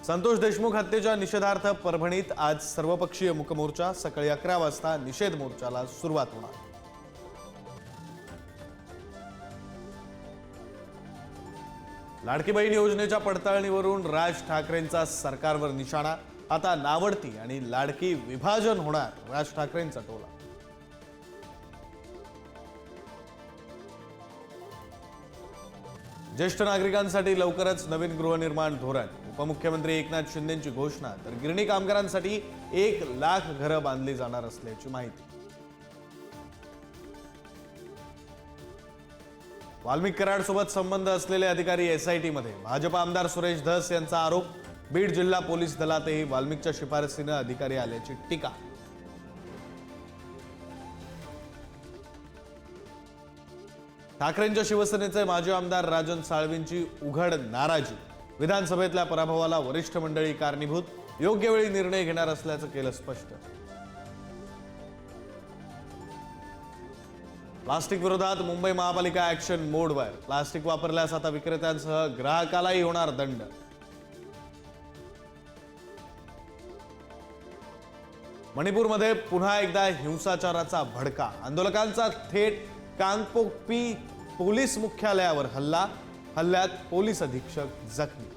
संतोष देशमुख हत्येच्या निषेधार्थ परभणीत आज सर्वपक्षीय मूक मोर्चा सकाळी 11 वाजता निषेध मोर्चाला सुरुवात होणार। लाडकी बहीण योजनेच्या पडताळणीवरून राज ठाकरेंचा सरकारवर निशाणा। आता नावडती आणि लाडकी विभाजन होणार, राज ठाकरेंचा टोला। ज्येष्ठ नागरिकांसाठी लवकरच नवीन गृहनिर्माण धोरण। उपमुख्यमंत्री एकनाथ शिंदेंची घोषणा। तर गिरणी कामगारांसाठी 1 लाख घरं बांधली जाणार असल्याची माहिती। वाल्मिक कराडसोबत संबंध असलेले अधिकारी एसआयटी मध्ये। भाजप आमदार सुरेश धस यांचा आरोप। बीड जिल्हा पोलीस दलातही वाल्मिकच्या शिफारसीने अधिकारी आल्याची टीका। ठाकरेंच्या शिवसेनेचे माजी आमदार राजन साळवींची उघड नाराजी। विधानसभेतल्या पराभवाला वरिष्ठ मंडळी कारणीभूत, योग्य वेळी निर्णय घेणार असल्याचं केलं स्पष्ट। प्लास्टिक विरोधात मुंबई महापालिका ऍक्शन मोडवर। प्लास्टिक वापरल्यास आता विक्रेत्यांसह ग्राहकालाही होणार दंड। मणिपूरमध्ये पुन्हा एकदा हिंसाचाराचा भडका। आंदोलकांचा थेट कांगपोकपी पोलीस मुख्यालयावर हल्ला। हल्ल्यात पोलीस अधीक्षक जखमी।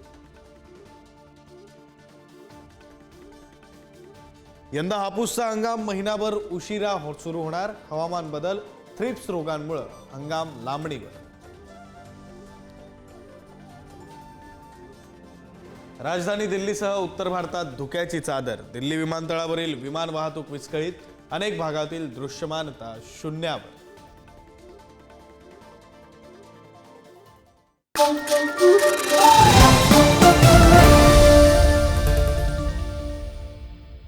यंदा हापूसचा हंगाम महिनाभर उशिरा सुरू होणार। हवामान बदल, थ्रिप्स रोगांमुळे हंगाम लांबणीवर। राजधानी दिल्लीसह उत्तर भारतात धुक्याची चादर। दिल्ली विमानतळावरील विमान वाहतूक विस्कळीत। अनेक भागातील दृश्यमानता शून्यावर।